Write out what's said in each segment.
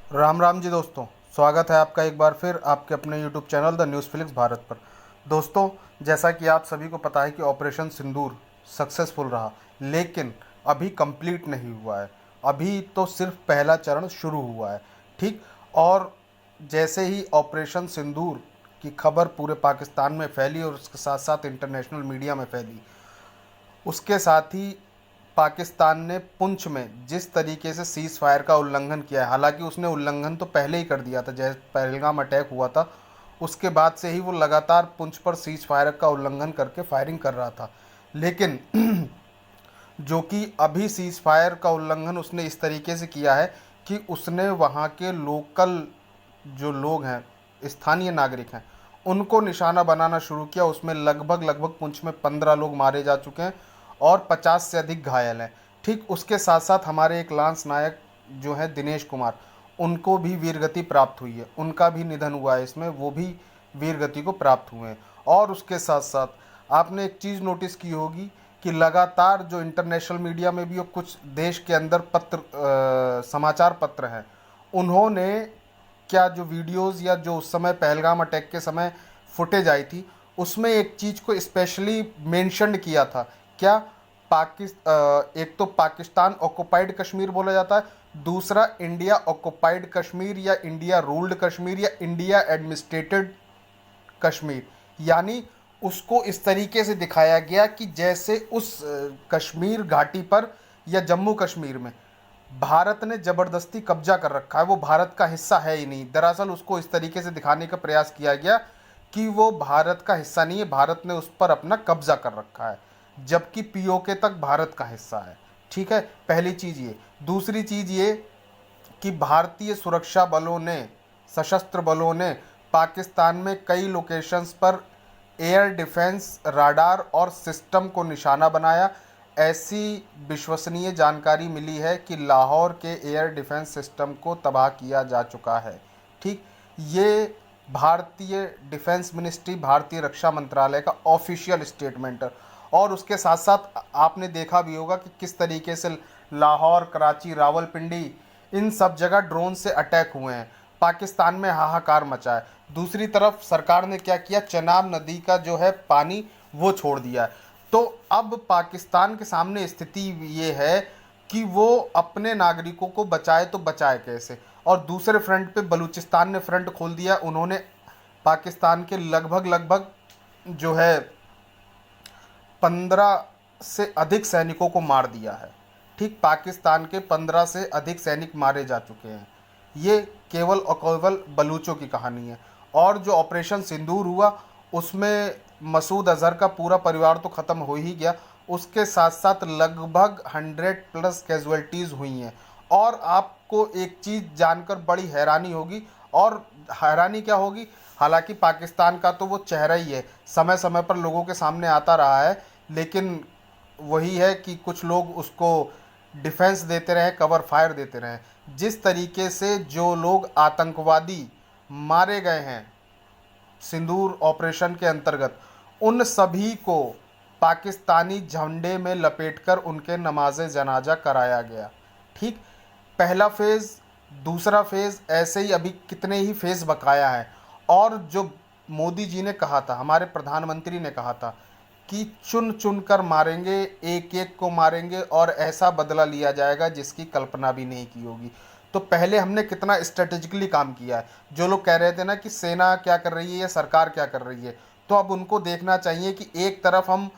राम राम जी दोस्तों। स्वागत है आपका एक बार फिर आपके अपने YouTube channel the news flix Bharat पर। दोस्तों, जैसा कि आप सभी को पता है कि ऑपरेशन सिंदूर सक्सेसफुल रहा, लेकिन अभी कंप्लीट नहीं हुआ है। अभी तो सिर्फ पहला चरण शुरू हुआ है। ठीक। और जैसे ही ऑपरेशन सिंदूर की खबर पूरे पाकिस्तान में फैली और उसके साथ साथ इंटरनेशनल मीडिया में फैली, उसके साथ ही पाकिस्तान ने पुंछ में जिस तरीके से सीज़ फायर का उल्लंघन किया है, हालांकि उसने उल्लंघन तो पहले ही कर दिया था, जैसे पहलगाम अटैक हुआ था उसके बाद से ही वो लगातार पुंछ पर सीज़ फायर का उल्लंघन करके फायरिंग कर रहा था। लेकिन जो कि अभी सीज़ फायर का उल्लंघन उसने इस तरीके से किया है कि उसने वहाँ के लोकल जो लोग हैं, स्थानीय नागरिक हैं, उनको निशाना बनाना शुरू किया। उसमें लगभग लगभग पुंछ में 15 लोग मारे जा चुके हैं और 50 से अधिक घायल हैं। ठीक उसके साथ साथ हमारे एक लांस नायक जो है दिनेश कुमार, उनको भी वीरगति प्राप्त हुई है, उनका भी निधन हुआ है इसमें, वो भी वीरगति को प्राप्त हुए हैं। और उसके साथ साथ आपने एक चीज़ नोटिस की होगी कि लगातार जो इंटरनेशनल मीडिया में भी और कुछ देश के अंदर समाचार पत्र हैं, उन्होंने क्या जो वीडियोस या जो उस समय पहलगाम अटैक के समय फुटेज आई थी, उसमें एक चीज़ को स्पेशली मेंशन किया था। क्या? एक तो पाकिस्तान ऑक्युपाइड कश्मीर बोला जाता है, दूसरा इंडिया ऑक्युपाइड कश्मीर या इंडिया रूल्ड कश्मीर या इंडिया एडमिनिस्ट्रेटेड कश्मीर। यानी उसको इस तरीके से दिखाया गया कि जैसे उस कश्मीर घाटी पर या जम्मू कश्मीर में भारत ने ज़बरदस्ती कब्जा कर रखा है, वो भारत का हिस्सा है ही नहीं। दरअसल उसको इस तरीके से दिखाने का प्रयास किया गया कि वो भारत का हिस्सा नहीं है, भारत ने उस पर अपना कब्जा कर रखा है, जबकि पीओके तक भारत का हिस्सा है। ठीक है, पहली चीज़ ये। दूसरी चीज़ ये कि भारतीय सुरक्षा बलों ने, सशस्त्र बलों ने पाकिस्तान में कई लोकेशंस पर एयर डिफेंस राडार और सिस्टम को निशाना बनाया। ऐसी विश्वसनीय जानकारी मिली है कि लाहौर के एयर डिफेंस सिस्टम को तबाह किया जा चुका है। ठीक, ये भारतीय डिफेंस मिनिस्ट्री, भारतीय रक्षा मंत्रालय का ऑफिशियल स्टेटमेंट है। और उसके साथ साथ आपने देखा भी होगा कि किस तरीके से लाहौर, कराची, रावलपिंडी, इन सब जगह ड्रोन से अटैक हुए हैं। पाकिस्तान में हाहाकार मचा है। दूसरी तरफ सरकार ने क्या किया, चनाब नदी का जो है पानी वो छोड़ दिया है। तो अब पाकिस्तान के सामने स्थिति ये है कि वो अपने नागरिकों को बचाए तो बचाए कैसे। और दूसरे फ्रंट पे बलूचिस्तान ने फ्रंट खोल दिया। उन्होंने पाकिस्तान के लगभग लगभग जो है 15 से अधिक सैनिकों को मार दिया है। ठीक, पाकिस्तान के 15 से अधिक सैनिक मारे जा चुके हैं। ये केवल और केवल बलूचों की कहानी है। और जो ऑपरेशन सिंदूर हुआ, उसमें मसूद अजहर का पूरा परिवार तो ख़त्म हो ही गया, उसके साथ साथ लगभग 100+ कैजुअल्टीज़ हुई हैं। और आपको एक चीज़ जानकर बड़ी हैरानी होगी, और हैरानी क्या होगी, हालांकि पाकिस्तान का तो वो चेहरा ही है, समय समय पर लोगों के सामने आता रहा है, लेकिन वही है कि कुछ लोग उसको डिफेंस देते रहे, कवर फायर देते रहे। जिस तरीके से जो लोग आतंकवादी मारे गए हैं सिंदूर ऑपरेशन के अंतर्गत, उन सभी को पाकिस्तानी झंडे में लपेटकर उनके नमाज जनाजा कराया गया। ठीक, पहला फेज़, दूसरा फेज़, ऐसे ही अभी कितने ही फेज़ बकाया है। और जो मोदी जी ने कहा था, हमारे प्रधानमंत्री ने कहा था कि चुन चुन कर मारेंगे, एक एक को मारेंगे और ऐसा बदला लिया जाएगा जिसकी कल्पना भी नहीं की होगी। तो पहले हमने कितना स्ट्रेटेजिकली काम किया है। जो लोग कह रहे थे ना कि सेना क्या कर रही है या सरकार क्या कर रही है, तो अब उनको देखना चाहिए कि एक तरफ हम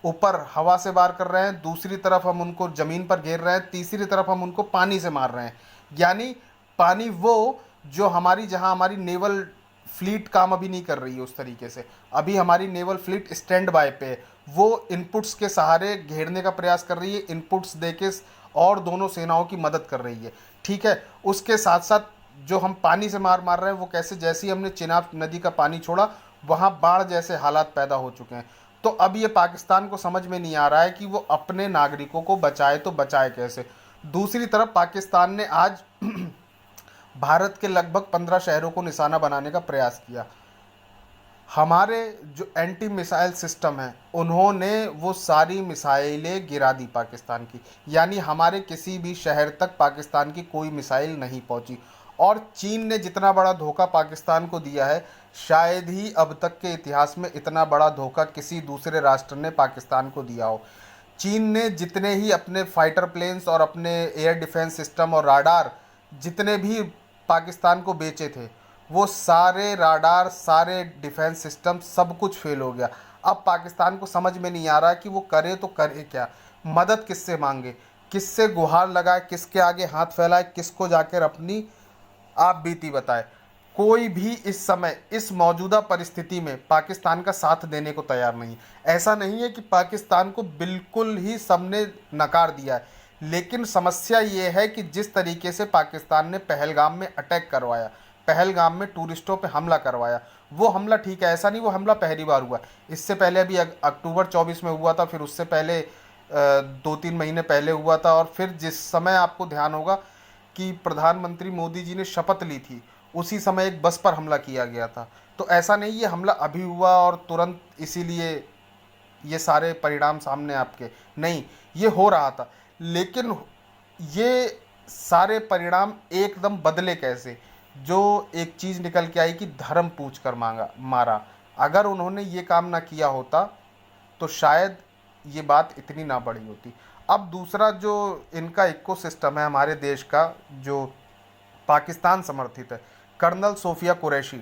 ऊपर हवा से वार कर रहे हैं, दूसरी तरफ हम उनको ज़मीन पर घेर रहे हैं, तीसरी तरफ हम उनको पानी से मार रहे हैं। यानी पानी वो जो हमारी, जहां हमारी नेवल फ्लीट काम अभी नहीं कर रही है उस तरीके से, अभी हमारी नेवल फ्लीट स्टैंड बाय पे है, वो इनपुट्स के सहारे घेरने का प्रयास कर रही है, इनपुट्स देके, और दोनों सेनाओं की मदद कर रही है। ठीक है, उसके साथ साथ जो हम पानी से मार मार रहे हैं वो कैसे, जैसे ही हमने चिनाब नदी का पानी छोड़ा, वहाँ बाढ़ जैसे हालात पैदा हो चुके हैं। तो अब ये पाकिस्तान को समझ में नहीं आ रहा है कि वो अपने नागरिकों को बचाए तो बचाए कैसे। दूसरी तरफ पाकिस्तान ने आज भारत के लगभग 15 शहरों को निशाना बनाने का प्रयास किया। हमारे जो एंटी मिसाइल सिस्टम है, उन्होंने वो सारी मिसाइलें गिरा दी पाकिस्तान की। यानी हमारे किसी भी शहर तक पाकिस्तान की कोई मिसाइल नहीं पहुंची। और चीन ने जितना बड़ा धोखा पाकिस्तान को दिया है, शायद ही अब तक के इतिहास में इतना बड़ा धोखा किसी दूसरे राष्ट्र ने पाकिस्तान को दिया हो। चीन ने जितने ही अपने फाइटर प्लेन्स और अपने एयर डिफेंस सिस्टम और राडार जितने भी पाकिस्तान को बेचे थे, वो सारे राडार, सारे डिफेंस सिस्टम, सब कुछ फेल हो गया। अब पाकिस्तान को समझ में नहीं आ रहा कि वो करे तो करे क्या, मदद किससे मांगे, किससे गुहार लगाए, किसके आगे हाथ फैलाए, किसको जाकर अपनी आप बीती बताए। कोई भी इस समय इस मौजूदा परिस्थिति में पाकिस्तान का साथ देने को तैयार नहीं है। ऐसा नहीं है कि पाकिस्तान को बिल्कुल ही सबने नकार दिया है, लेकिन समस्या ये है कि जिस तरीके से पाकिस्तान ने पहलगाम में अटैक करवाया, पहलगाम में टूरिस्टों पे हमला करवाया, वो हमला ठीक है, ऐसा नहीं वो हमला पहली बार हुआ। इससे पहले अभी अक्टूबर 24 में हुआ था, फिर उससे पहले 2-3 महीने पहले हुआ था, और फिर जिस समय आपको ध्यान होगा कि प्रधानमंत्री मोदी जी ने शपथ ली थी, उसी समय एक बस पर हमला किया गया था। तो ऐसा नहीं ये हमला अभी हुआ और तुरंत इसीलिए ये सारे परिणाम सामने आपके, नहीं, ये हो रहा था। लेकिन ये सारे परिणाम एकदम बदले कैसे? जो एक चीज़ निकल के आई कि धर्म पूछ कर मारा। अगर उन्होंने ये काम ना किया होता तो शायद ये बात इतनी ना बढ़ी होती। अब दूसरा जो इनका इकोसिस्टम है हमारे देश का, जो पाकिस्तान समर्थित है, कर्नल सोफिया कुरैशी,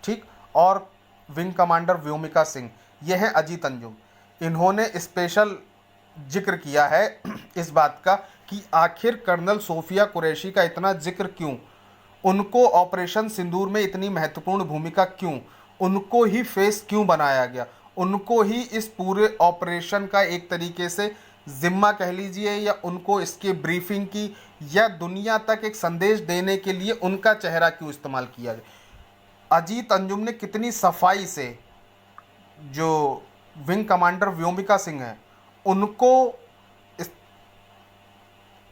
ठीक, और विंग कमांडर व्योमिका सिंह, ये हैं अजीत अंजुम। इन्होंने स्पेशल जिक्र किया है इस बात का कि आखिर कर्नल सोफिया कुरैशी का इतना जिक्र क्यों, उनको ऑपरेशन सिंदूर में इतनी महत्वपूर्ण भूमिका क्यों, उनको ही फेस क्यों बनाया गया, उनको ही इस पूरे ऑपरेशन का एक तरीके से जिम्मा कह लीजिए, या उनको इसके ब्रीफिंग की या दुनिया तक एक संदेश देने के लिए उनका चेहरा क्यों इस्तेमाल किया गया। अजीत अंजुम ने कितनी सफाई से जो विंग कमांडर व्योमिका सिंह हैं उनको इस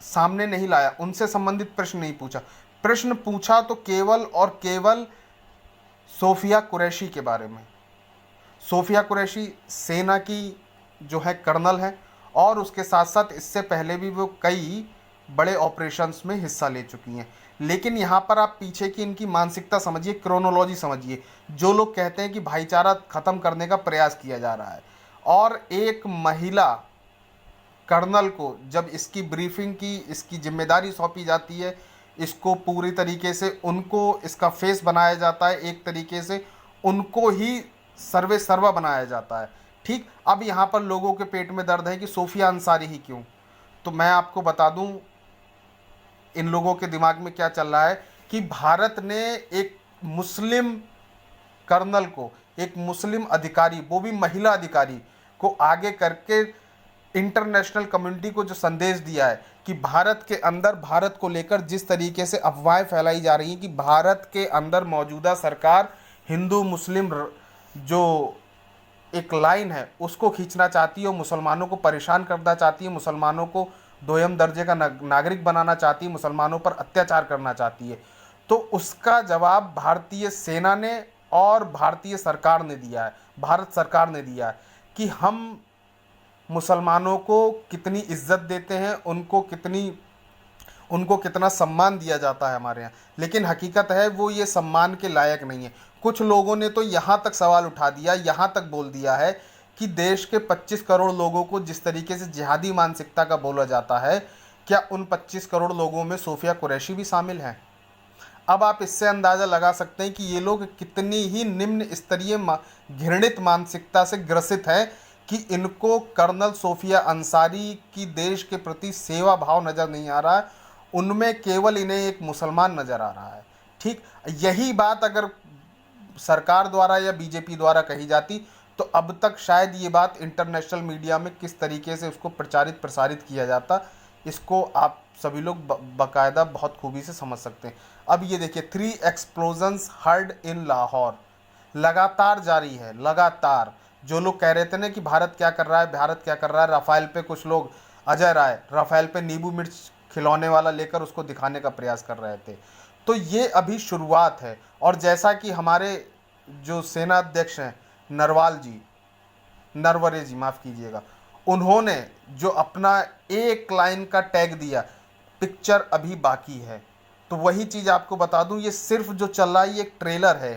सामने नहीं लाया, उनसे संबंधित प्रश्न नहीं पूछा। प्रश्न पूछा तो केवल और केवल सोफिया कुरैशी के बारे में। सोफिया कुरैशी सेना की जो है कर्नल है, और उसके साथ साथ इससे पहले भी वो कई बड़े ऑपरेशंस में हिस्सा ले चुकी हैं। लेकिन यहाँ पर आप पीछे की इनकी मानसिकता समझिए, क्रोनोलॉजी समझिए। जो लोग कहते हैं कि भाईचारा ख़त्म करने का प्रयास किया जा रहा है, और एक महिला कर्नल को जब इसकी ब्रीफिंग की, इसकी जिम्मेदारी सौंपी जाती है, इसको पूरी तरीके से उनको इसका फेस बनाया जाता है, एक तरीके से उनको ही सर्वे सर्वा बनाया जाता है। ठीक, अब यहाँ पर लोगों के पेट में दर्द है कि सोफिया अंसारी ही क्यों। तो मैं आपको बता दूं इन लोगों के दिमाग में क्या चल रहा है कि भारत ने एक मुस्लिम कर्नल को, एक मुस्लिम अधिकारी, वो भी महिला अधिकारी को आगे करके इंटरनेशनल कम्युनिटी को जो संदेश दिया है कि भारत के अंदर, भारत को लेकर जिस तरीके से अफवाहें फैलाई जा रही हैं कि भारत के अंदर मौजूदा सरकार हिंदू मुस्लिम जो एक लाइन है उसको खींचना चाहती है, मुसलमानों को परेशान करना चाहती है, मुसलमानों को दोयम दर्जे का नागरिक बनाना चाहती है, मुसलमानों पर अत्याचार करना चाहती है। तो उसका जवाब भारतीय सेना ने और भारतीय सरकार ने दिया है, भारत सरकार ने दिया है कि हम मुसलमानों को कितनी इज्जत देते हैं, उनको कितना सम्मान दिया जाता है हमारे यहाँ। लेकिन हकीकत है वो ये सम्मान के लायक नहीं है। कुछ लोगों ने तो यहाँ तक सवाल उठा दिया, यहाँ तक बोल दिया है कि देश के 25 करोड़ लोगों को जिस तरीके से जिहादी मानसिकता का बोला जाता है, क्या उन 25 करोड़ लोगों में सोफिया कुरैशी भी शामिल हैं? अब आप इससे अंदाज़ा लगा सकते हैं कि ये लोग कितनी ही निम्न स्तरीय घृणित मानसिकता से ग्रसित हैं कि इनको कर्नल सोफिया अंसारी की देश के प्रति सेवा भाव नज़र नहीं आ रहा है, उनमें केवल इन्हें एक मुसलमान नज़र आ रहा है। ठीक, यही बात अगर सरकार द्वारा या बीजेपी द्वारा कही जाती तो अब तक शायद ये बात इंटरनेशनल मीडिया में किस तरीके से उसको प्रचारित प्रसारित किया जाता, इसको आप सभी लोग बाकायदा बहुत खूबी से समझ सकते हैं। अब ये देखिए, 3 एक्सप्लोजन्स हर्ड इन लाहौर लगातार जारी है, लगातार। जो लोग कह रहे थे ना कि भारत क्या कर रहा है, भारत क्या कर रहा है, राफेल पे कुछ लोग, अजय राय राफेल पे नींबू मिर्च खिलौने वाला लेकर उसको दिखाने का प्रयास कर रहे थे। तो ये अभी शुरुआत है। और जैसा कि हमारे जो सेना अध्यक्ष हैं नरवरे जी, माफ़ कीजिएगा, उन्होंने जो अपना एक लाइन का टैग दिया, पिक्चर अभी बाकी है, तो वही चीज़ आपको बता दूं, ये सिर्फ जो चल रहा है ये एक ट्रेलर है,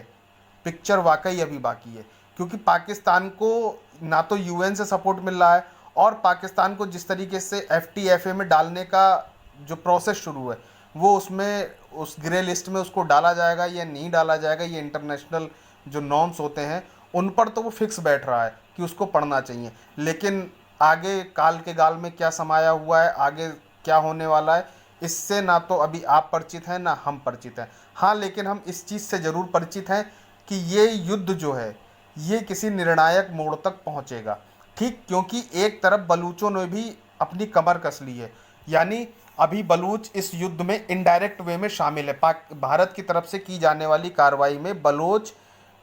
पिक्चर वाकई अभी बाकी है। क्योंकि पाकिस्तान को ना तो यूएन से सपोर्ट मिल रहा है, और पाकिस्तान को जिस तरीके से एफटीएफए में डालने का जो प्रोसेस शुरू है, वो उसमें उस ग्रे लिस्ट में उसको डाला जाएगा या नहीं डाला जाएगा, ये इंटरनेशनल जो नॉर्म्स होते हैं उन पर तो वो फिक्स बैठ रहा है कि उसको पढ़ना चाहिए। लेकिन आगे काल के गाल में क्या समाया हुआ है, आगे क्या होने वाला है, इससे ना तो अभी आप परिचित हैं ना हम परिचित हैं। हाँ, लेकिन हम इस चीज़ से ज़रूर परिचित हैं कि ये युद्ध जो है ये किसी निर्णायक मोड़ तक पहुंचेगा। ठीक, क्योंकि एक तरफ बलूचों ने भी अपनी कमर कस ली है, यानी अभी बलूच इस युद्ध में इनडायरेक्ट वे में शामिल है। भारत की तरफ से की जाने वाली कार्रवाई में बलोच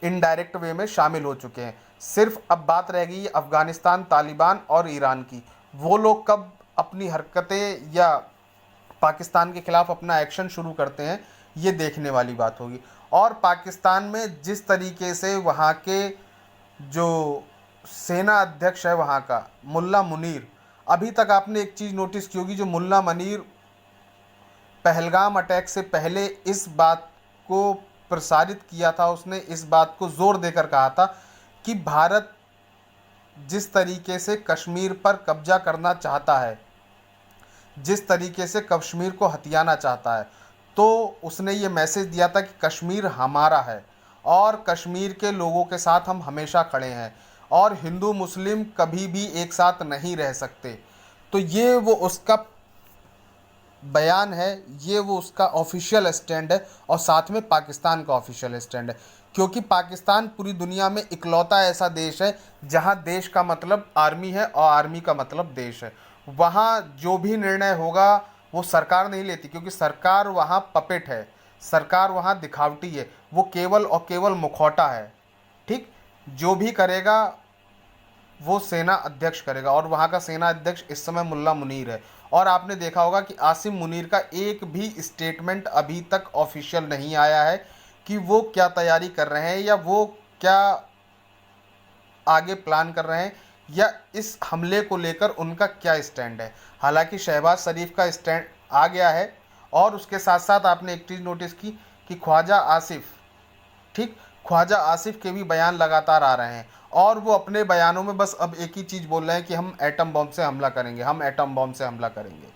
इनडायरेक्ट वे में शामिल हो चुके हैं। सिर्फ अब बात रह गई है अफगानिस्तान, तालिबान और ईरान की। वो लोग कब अपनी हरकतें या पाकिस्तान के खिलाफ अपना एक्शन शुरू करते हैं, ये देखने वाली बात होगी। और पाकिस्तान में जिस तरीके से वहाँ के जो सेना अध्यक्ष है वहाँ का मुल्ला मुनीर, अभी तक आपने एक चीज़ नोटिस की होगी, जो मुल्ला मुनीर पहलगाम अटैक से पहले इस बात को प्रसारित किया था, उसने इस बात को जोर देकर कहा था कि भारत जिस तरीके से कश्मीर पर कब्जा करना चाहता है, जिस तरीके से कश्मीर को हथियाना चाहता है, तो उसने ये मैसेज दिया था कि कश्मीर हमारा है और कश्मीर के लोगों के साथ हम हमेशा खड़े हैं, और हिंदू मुस्लिम कभी भी एक साथ नहीं रह सकते। तो ये वो उसका बयान है, ये वो उसका ऑफिशियल स्टैंड है, और साथ में पाकिस्तान का ऑफिशियल स्टैंड है। क्योंकि पाकिस्तान पूरी दुनिया में इकलौता ऐसा देश है जहां देश का मतलब आर्मी है और आर्मी का मतलब देश है। वहां जो भी निर्णय होगा वो सरकार नहीं लेती, क्योंकि सरकार वहां पपेट है, सरकार वहां दिखावटी है, वो केवल और केवल मुखौटा है। ठीक, जो भी करेगा वो सेना अध्यक्ष करेगा, और वहाँ का सेना अध्यक्ष इस समय मुल्ला मुनीर है। और आपने देखा होगा कि आसिम मुनीर का एक भी स्टेटमेंट अभी तक ऑफिशियल नहीं आया है कि वो क्या तैयारी कर रहे हैं या वो क्या आगे प्लान कर रहे हैं, या इस हमले को लेकर उनका क्या स्टैंड है। हालांकि शहबाज शरीफ का स्टैंड आ गया है, और उसके साथ साथ आपने एक चीज़ नोटिस की कि ख्वाजा आसिफ, ठीक, ख्वाजा आसिफ के भी बयान लगातार आ रहे हैं, और वो अपने बयानों में बस अब एक ही चीज़ बोल रहे हैं कि हम एटम बम से हमला करेंगे, हम एटम बम से हमला करेंगे।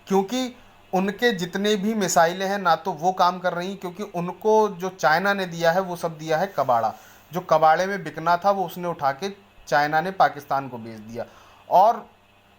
क्योंकि उनके जितने भी मिसाइलें हैं ना तो वो काम कर रही, क्योंकि उनको जो चाइना ने दिया है वो सब दिया है कबाड़ा। जो कबाड़े में बिकना था वो उसने उठा के चाइना ने पाकिस्तान को बेच दिया। और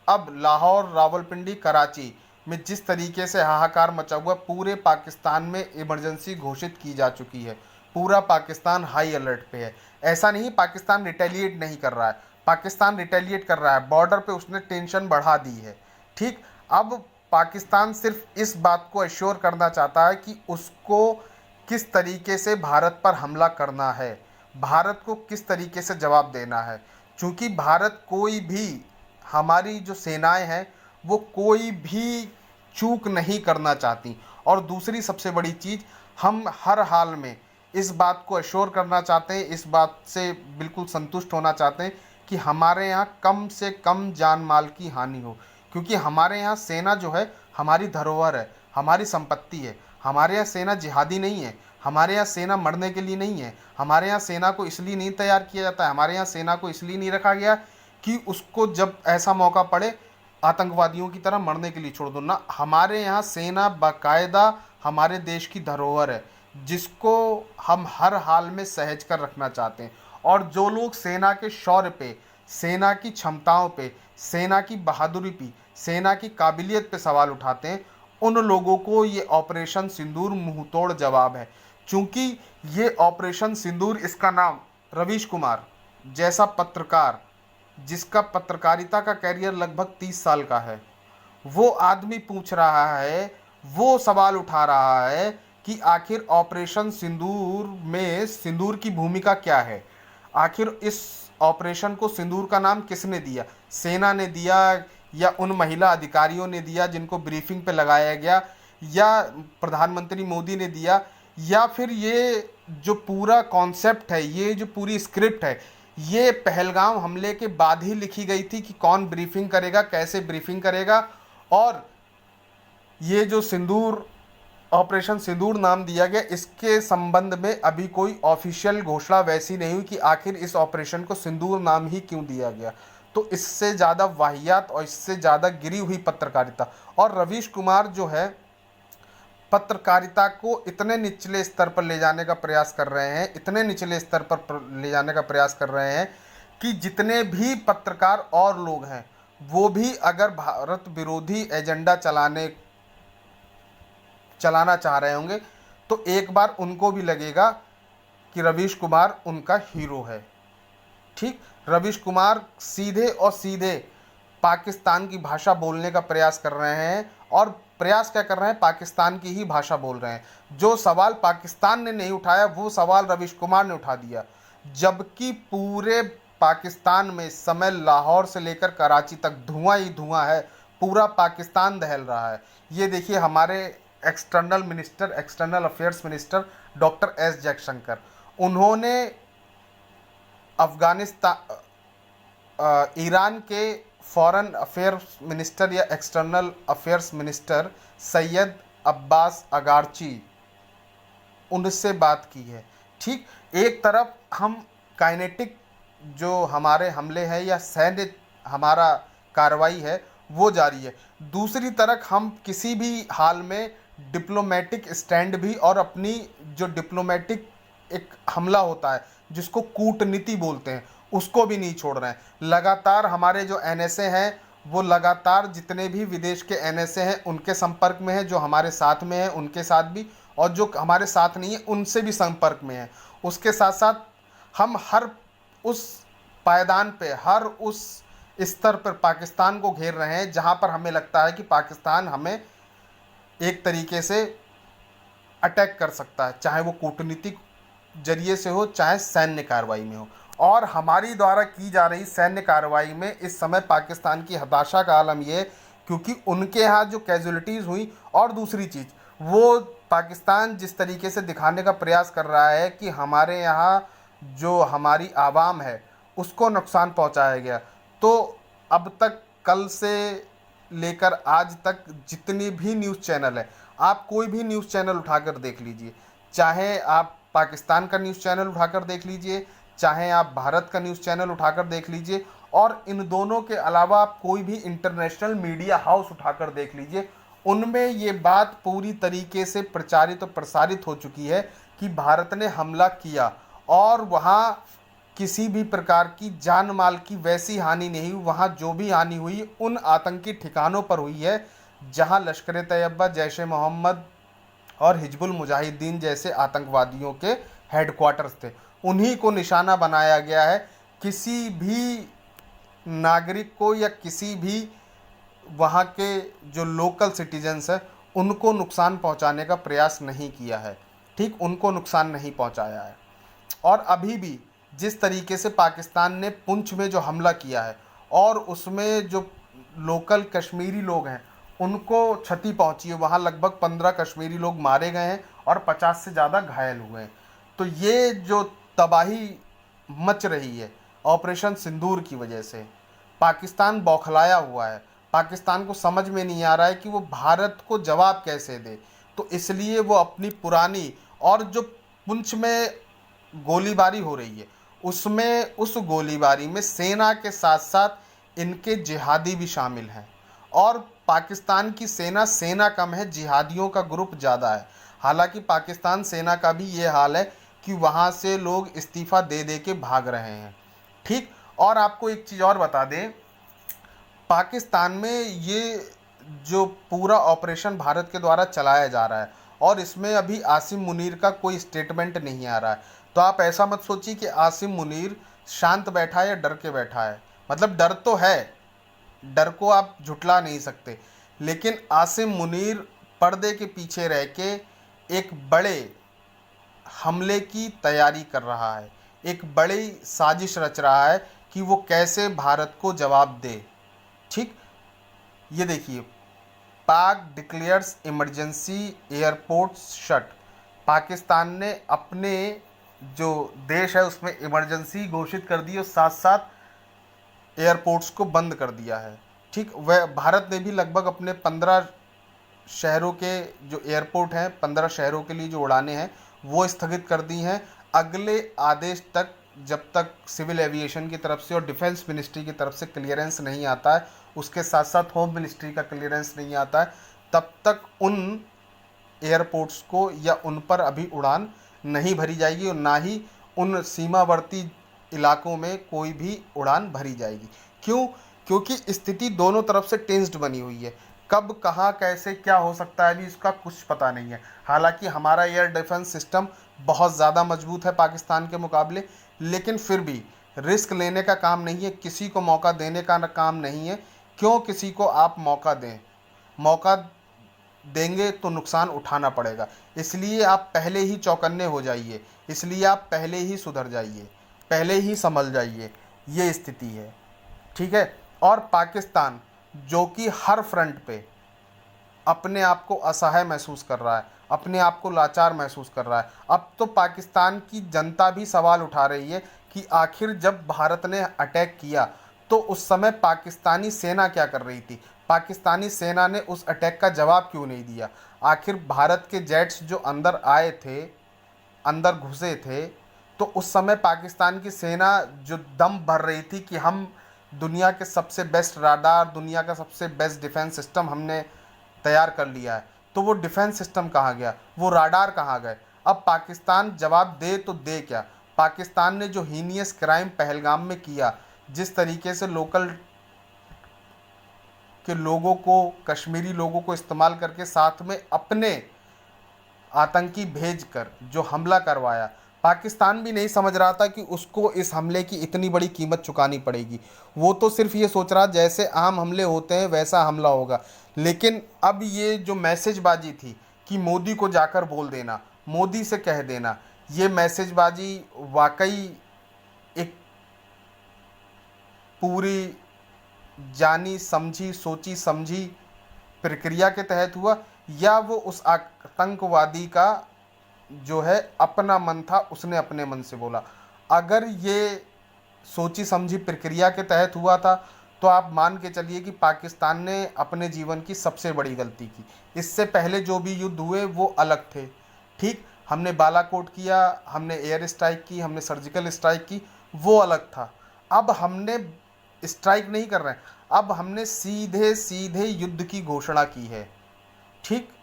अब लाहौर, रावलपिंडी, कराची में जिस तरीके से हाहाकार मचा हुआ, पूरे पाकिस्तान में इमरजेंसी घोषित की जा चुकी है। पूरा पाकिस्तान हाई अलर्ट पे है। ऐसा नहीं पाकिस्तान रिटेलिएट नहीं कर रहा है, पाकिस्तान रिटेलिएट कर रहा है, बॉर्डर पे उसने टेंशन बढ़ा दी है। ठीक, अब पाकिस्तान सिर्फ इस बात को एश्योर करना चाहता है कि उसको किस तरीके से भारत पर हमला करना है, भारत को किस तरीके से जवाब देना है। क्योंकि भारत कोई भी, हमारी जो सेनाएं हैं वो कोई भी चूक नहीं करना चाहती। और दूसरी सबसे बड़ी चीज़, हम हर हाल में इस बात को एश्योर करना चाहते हैं, इस बात से बिल्कुल संतुष्ट होना चाहते हैं कि हमारे यहाँ कम से कम जान माल की हानि हो। क्योंकि हमारे यहाँ सेना जो है हमारी धरोहर है, हमारी संपत्ति है। हमारे यहाँ सेना जिहादी नहीं है, हमारे यहाँ सेना मरने के लिए नहीं है, हमारे यहाँ सेना को इसलिए नहीं तैयार किया जाता है, हमारे यहाँ सेना को इसलिए नहीं रखा गया कि उसको जब ऐसा मौका पड़े आतंकवादियों की तरह मरने के लिए छोड़ दो ना। हमारे यहाँ सेना बाकायदा हमारे देश की धरोहर है, जिसको हम हर हाल में सहेज कर रखना चाहते हैं। और जो लोग सेना के शौर्य पे, सेना की क्षमताओं पे, सेना की बहादुरी पे, सेना की काबिलियत पे सवाल उठाते हैं, उन लोगों को ये ऑपरेशन सिंदूर मुंहतोड़ जवाब है। क्योंकि ये ऑपरेशन सिंदूर, इसका नाम रवीश कुमार जैसा पत्रकार, जिसका पत्रकारिता का कैरियर लगभग 30 साल का है, वो आदमी पूछ रहा है, वो सवाल उठा रहा है कि आखिर ऑपरेशन सिंदूर में सिंदूर की भूमिका क्या है। आखिर इस ऑपरेशन को सिंदूर का नाम किसने दिया? सेना ने दिया, या उन महिला अधिकारियों ने दिया जिनको ब्रीफिंग पे लगाया गया, या प्रधानमंत्री मोदी ने दिया, या फिर ये जो पूरा कॉन्सेप्ट है, ये जो पूरी स्क्रिप्ट है, ये पहलगाम हमले के बाद ही लिखी गई थी कि कौन ब्रीफिंग करेगा, कैसे ब्रीफिंग करेगा। और ये जो सिंदूर ऑपरेशन सिंदूर नाम दिया गया। इसके संबंध में अभी कोई ऑफिशियल घोषणा वैसी नहीं हुई कि आखिर इस ऑपरेशन को सिंदूर नाम ही क्यों दिया गया। तो इससे ज़्यादा वाहियात और इससे ज़्यादा गिरी हुई पत्रकारिता, और रवीश कुमार जो है पत्रकारिता को इतने निचले स्तर पर ले जाने का प्रयास कर रहे हैं, इतने निचले स्तर पर ले जाने का प्रयास कर रहे हैं कि जितने भी पत्रकार और लोग हैं वो भी अगर भारत विरोधी एजेंडा चलाना चाह रहे होंगे तो एक बार उनको भी लगेगा कि रवीश कुमार उनका हीरो है। ठीक, रवीश कुमार सीधे और सीधे पाकिस्तान की भाषा बोलने का प्रयास कर रहे हैं, और प्रयास क्या कर रहे हैं, पाकिस्तान की ही भाषा बोल रहे हैं। जो सवाल पाकिस्तान ने नहीं उठाया वो सवाल रवीश कुमार ने उठा दिया, जबकि पूरे पाकिस्तान में इस समय लाहौर से लेकर कराची तक धुआं ही धुआं है, पूरा पाकिस्तान दहल रहा है। ये देखिए हमारे external affairs minister doctor S Jaishankar, उन्होंने अफगानिस्तान ईरान के फॉरेन अफेयर्स मिनिस्टर या external affairs minister Seyed Abbas Araghchi, उनसे बात की है। ठीक, एक तरफ हम काइनेटिक जो हमारे हमले हैं या सैन्य हमारा कार्रवाई है वो जारी है, दूसरी तरफ हम किसी भी हाल में डिप्लोमेटिक स्टैंड भी, और अपनी जो डिप्लोमेटिक एक हमला होता है जिसको कूटनीति बोलते हैं, उसको भी नहीं छोड़ रहे हैं। लगातार हमारे जो एनएसए हैं वो लगातार जितने भी विदेश के एनएसए हैं उनके संपर्क में है, जो हमारे साथ में है उनके साथ भी, और जो हमारे साथ नहीं है उनसे भी संपर्क में है। उसके साथ साथ हम हर उस पायदान पे, हर उस स्तर पर पाकिस्तान को घेर रहे हैं जहां पर हमें लगता है कि पाकिस्तान हमें एक तरीके से अटैक कर सकता है, चाहे वो कूटनीतिक जरिए से हो चाहे सैन्य कार्रवाई में हो। और हमारी द्वारा की जा रही सैन्य कार्रवाई में इस समय पाकिस्तान की हताशा का आलम ये है, क्योंकि उनके यहाँ जो कैजुअलिटीज़ हुई, और दूसरी चीज़ वो पाकिस्तान जिस तरीके से दिखाने का प्रयास कर रहा है कि हमारे यहाँ जो हमारी आवाम है उसको नुकसान पहुँचाया गया। तो अब तक कल से लेकर आज तक जितनी भी न्यूज़ चैनल है, आप कोई भी न्यूज़ चैनल उठाकर देख लीजिए, चाहे आप पाकिस्तान का न्यूज़ चैनल उठाकर देख लीजिए, चाहे आप भारत का न्यूज़ चैनल उठाकर देख लीजिए, और इन दोनों के अलावा आप कोई भी इंटरनेशनल मीडिया हाउस उठाकर देख लीजिए, उनमें ये बात पूरी तरीके से प्रचारित और प्रसारित हो चुकी है कि भारत ने हमला किया, और वहाँ किसी भी प्रकार की जान माल की वैसी हानि नहीं हुई। वहाँ जो भी हानि हुई उन आतंकी ठिकानों पर हुई है जहाँ लश्कर तैयबा, जैश ए मोहम्मद और हिजबुल मुजाहिदीन जैसे आतंकवादियों के हेडक्वार्टर्स थे, उन्हीं को निशाना बनाया गया है। किसी भी नागरिक को या किसी भी वहाँ के जो लोकल सिटीजन्स हैं उनको नुकसान पहुँचाने का प्रयास नहीं किया है। ठीक, उनको नुकसान नहीं पहुँचाया है। और अभी भी जिस तरीके से पाकिस्तान ने पुंछ में जो हमला किया है और उसमें जो लोकल कश्मीरी लोग हैं उनको क्षति पहुंची है, वहाँ लगभग 15 कश्मीरी लोग मारे गए हैं और 50 से ज़्यादा घायल हुए हैं। तो ये जो तबाही मच रही है ऑपरेशन सिंदूर की वजह से, पाकिस्तान बौखलाया हुआ है। पाकिस्तान को समझ में नहीं आ रहा है कि वो भारत को जवाब कैसे दे, तो इसलिए वो अपनी पुरानी, और जो पुंछ में गोलीबारी हो रही है उसमें, उस गोलीबारी में सेना के साथ साथ इनके जिहादी भी शामिल हैं, और पाकिस्तान की सेना कम है, जिहादियों का ग्रुप ज़्यादा है। हालांकि पाकिस्तान सेना का भी ये हाल है कि वहाँ से लोग इस्तीफ़ा दे दे के भाग रहे हैं। ठीक, और आपको एक चीज़ और बता दें, पाकिस्तान में ये जो पूरा ऑपरेशन भारत के द्वारा चलाया जा रहा है और इसमें अभी आसिम मुनीर का कोई स्टेटमेंट नहीं आ रहा है, तो आप ऐसा मत सोचिए कि आसिम मुनीर शांत बैठा है या डर के बैठा है। मतलब डर तो है, डर को आप झुटला नहीं सकते, लेकिन आसिम मुनीर पर्दे के पीछे रह के एक बड़े हमले की तैयारी कर रहा है, एक बड़ी साजिश रच रहा है कि वो कैसे भारत को जवाब दे। ठीक, ये देखिए, पाक declares emergency, airports shut. Pakistan ने अपने जो देश है उसमें इमरजेंसी घोषित कर दी और साथ साथ एयरपोर्ट्स को बंद कर दिया है। ठीक, वह भारत ने भी लगभग अपने 15 शहरों के जो एयरपोर्ट हैं, 15 शहरों के लिए जो उड़ानें हैं वो स्थगित कर दी हैं अगले आदेश तक। जब तक सिविल एविएशन की तरफ से और डिफेंस मिनिस्ट्री की तरफ से क्लियरेंस नहीं आता है, उसके साथ साथ होम मिनिस्ट्री का क्लियरेंस नहीं आता है, तब तक उन एयरपोर्ट्स को या उन पर अभी उड़ान नहीं भरी जाएगी और ना ही उन सीमावर्ती इलाकों में कोई भी उड़ान भरी जाएगी। क्यों? क्योंकि स्थिति दोनों तरफ से टेंस्ड बनी हुई है। कब कहाँ कैसे क्या हो सकता है अभी इसका कुछ पता नहीं है। हालांकि हमारा एयर डिफेंस सिस्टम बहुत ज़्यादा मजबूत है पाकिस्तान के मुकाबले, लेकिन फिर भी रिस्क लेने का काम नहीं है, किसी को मौका देने का काम नहीं है। क्यों किसी को आप मौका दें? मौका देंगे तो नुकसान उठाना पड़ेगा। इसलिए आप पहले ही चौकन्ने हो जाइए, इसलिए आप पहले ही सुधर जाइए, पहले ही संभल जाइए। ये स्थिति है, ठीक है। और पाकिस्तान जो कि हर फ्रंट पे अपने आप को असहाय महसूस कर रहा है, अपने आप को लाचार महसूस कर रहा है। अब तो पाकिस्तान की जनता भी सवाल उठा रही है कि आखिर जब भारत ने अटैक किया तो उस समय पाकिस्तानी सेना क्या कर रही थी? पाकिस्तानी सेना ने उस अटैक का जवाब क्यों नहीं दिया? आखिर भारत के जेट्स जो अंदर आए थे, अंदर घुसे थे, तो उस समय पाकिस्तान की सेना जो दम भर रही थी कि हम दुनिया के सबसे बेस्ट राडार, दुनिया का सबसे बेस्ट डिफेंस सिस्टम हमने तैयार कर लिया है, तो वो डिफेंस सिस्टम कहाँ गया? वो राडार कहाँ गए? अब पाकिस्तान जवाब दे तो दे क्या? पाकिस्तान ने जो हीनियस क्राइम पहलगाम में किया, जिस तरीके से लोकल के लोगों को, कश्मीरी लोगों को इस्तेमाल करके साथ में अपने आतंकी भेजकर जो हमला करवाया, पाकिस्तान भी नहीं समझ रहा था कि उसको इस हमले की इतनी बड़ी कीमत चुकानी पड़ेगी। वो तो सिर्फ ये सोच रहा जैसे आम हमले होते हैं वैसा हमला होगा। लेकिन अब ये जो मैसेजबाजी थी कि मोदी को जाकर बोल देना, मोदी से कह देना, ये मैसेजबाजी वाकई एक पूरी जानी समझी सोची समझी प्रक्रिया के तहत हुआ, या वो उस आतंकवादी का जो है अपना मन था, उसने अपने मन से बोला? अगर ये सोची समझी प्रक्रिया के तहत हुआ था तो आप मान के चलिए कि पाकिस्तान ने अपने जीवन की सबसे बड़ी गलती की। इससे पहले जो भी युद्ध हुए वो अलग थे, ठीक। हमने बालाकोट किया, हमने एयर स्ट्राइक की, हमने सर्जिकल स्ट्राइक की, वो अलग था। अब हमने स्ट्राइक नहीं कर रहे हैं, अब हमने सीधे सीधे युद्ध की घोषणा की है, ठीक।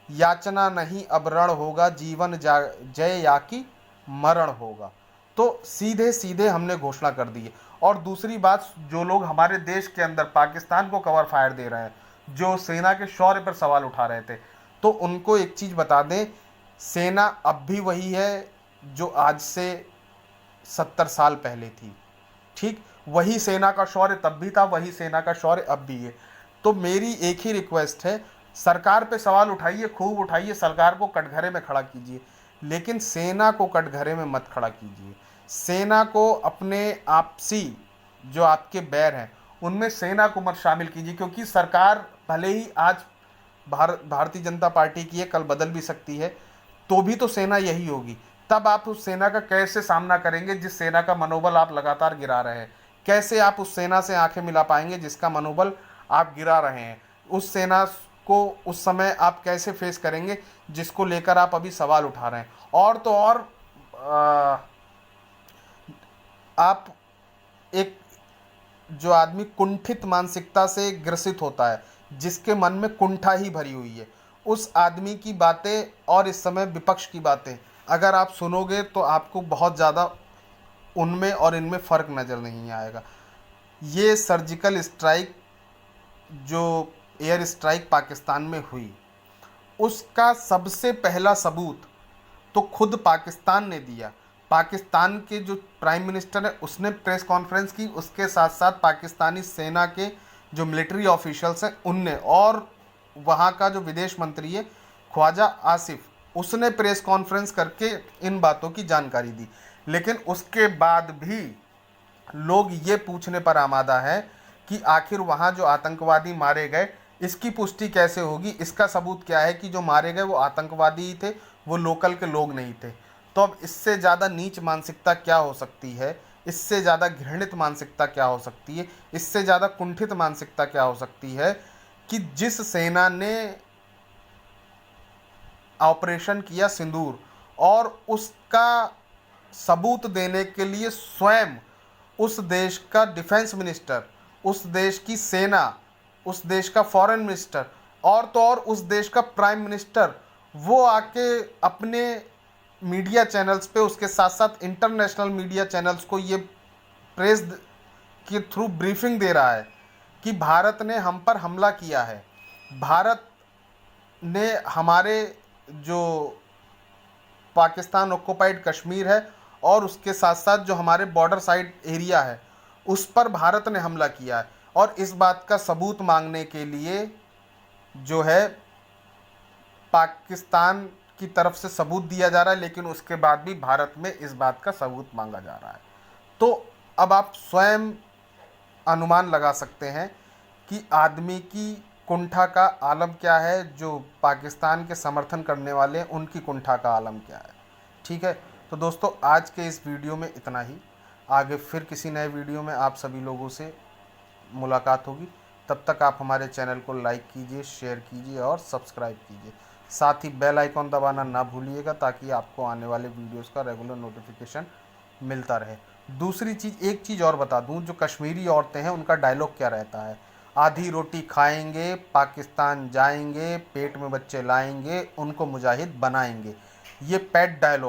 याचना नहीं अब रण होगा, जीवन जय या कि मरण होगा। तो सीधे सीधे हमने घोषणा कर दी है। और दूसरी बात, जो लोग हमारे देश के अंदर पाकिस्तान को कवर फायर दे रहे हैं, जो सेना के शौर्य पर सवाल उठा रहे थे, तो उनको एक चीज़ बता दें, सेना अब भी वही है जो आज से 70 साल पहले थी, ठीक। वही सेना का शौर्य तब भी था, वही सेना का शौर्य अब भी है। तो मेरी एक ही रिक्वेस्ट है, सरकार पे सवाल उठाइए, खूब उठाइए, सरकार को कटघरे में खड़ा कीजिए, लेकिन सेना को कटघरे में मत खड़ा कीजिए। सेना को अपने आपसी जो आपके बैर हैं उनमें सेना को मत शामिल कीजिए, क्योंकि सरकार भले ही आज भारतीय जनता पार्टी की है, कल बदल भी सकती है, तो भी तो सेना यही होगी। तब आप उस सेना का कैसे सामना करेंगे जिस सेना का मनोबल आप लगातार गिरा रहे हैं? कैसे आप उस सेना से आंखें मिला पाएंगे जिसका मनोबल आप गिरा रहे हैं? उस सेना को उस समय आप कैसे फेस करेंगे जिसको लेकर आप अभी सवाल उठा रहे हैं? और तो और आप एक जो आदमी कुंठित मानसिकता से ग्रसित होता है, जिसके मन में कुंठा ही भरी हुई है, उस आदमी की बातें और इस समय विपक्ष की बातें अगर आप सुनोगे तो आपको बहुत ज़्यादा उनमें और इनमें फ़र्क नज़र नहीं आएगा। ये सर्जिकल स्ट्राइक जो एयर स्ट्राइक पाकिस्तान में हुई, उसका सबसे पहला सबूत तो खुद पाकिस्तान ने दिया। पाकिस्तान के जो प्राइम मिनिस्टर है उसने प्रेस कॉन्फ्रेंस की, उसके साथ साथ पाकिस्तानी सेना के जो मिलिट्री ऑफिशियल्स हैं उनने, और वहाँ का जो विदेश मंत्री है ख्वाजा आसिफ, उसने प्रेस कॉन्फ्रेंस करके इन बातों की जानकारी दी। लेकिन उसके बाद भी लोग ये पूछने पर आमादा है कि आखिर वहाँ जो आतंकवादी मारे गए इसकी पुष्टि कैसे होगी, इसका सबूत क्या है कि जो मारे गए वो आतंकवादी ही थे, वो लोकल के लोग नहीं थे। तो अब इससे ज़्यादा नीच मानसिकता क्या हो सकती है? इससे ज़्यादा घृणित मानसिकता क्या हो सकती है? इससे ज़्यादा कुंठित मानसिकता क्या हो सकती है कि जिस सेना ने ऑपरेशन किया सिंदूर, और उसका सबूत देने के लिए स्वयं उस देश का डिफेंस मिनिस्टर, उस देश की सेना, उस देश का फॉरेन मिनिस्टर और तो और उस देश का प्राइम मिनिस्टर वो आके अपने मीडिया चैनल्स पे, उसके साथ साथ इंटरनेशनल मीडिया चैनल्स को ये प्रेस के थ्रू ब्रीफिंग दे रहा है कि भारत ने हम पर हमला किया है, भारत ने हमारे जो पाकिस्तान ऑक्युपाइड कश्मीर है और उसके साथ साथ जो हमारे बॉर्डर साइड एरिया है उस पर भारत ने हमला किया है। और इस बात का सबूत मांगने के लिए जो है पाकिस्तान की तरफ से सबूत दिया जा रहा है, लेकिन उसके बाद भी भारत में इस बात का सबूत मांगा जा रहा है। तो अब आप स्वयं अनुमान लगा सकते हैं कि आदमी की कुंठा का आलम क्या है, जो पाकिस्तान के समर्थन करने वाले हैं उनकी कुंठा का आलम क्या है। ठीक है, तो दोस्तों आज के इस वीडियो में इतना ही। आगे फिर किसी नए वीडियो में आप सभी लोगों से मुलाकात होगी। तब तक आप हमारे चैनल को लाइक कीजिए, शेयर कीजिए और सब्सक्राइब कीजिए। साथ ही बेल आइकॉन दबाना ना भूलिएगा ताकि आपको आने वाले वीडियोस का रेगुलर नोटिफिकेशन मिलता रहे। दूसरी चीज़, एक चीज़ और बता दूं, जो कश्मीरी औरतें हैं उनका डायलॉग क्या रहता है, आधी रोटी खाएंगे, पाकिस्तान जाएंगे, पेट में बच्चे लाएंगे, उनको मुजाहिद बनाएंगे। ये पेट डायलॉग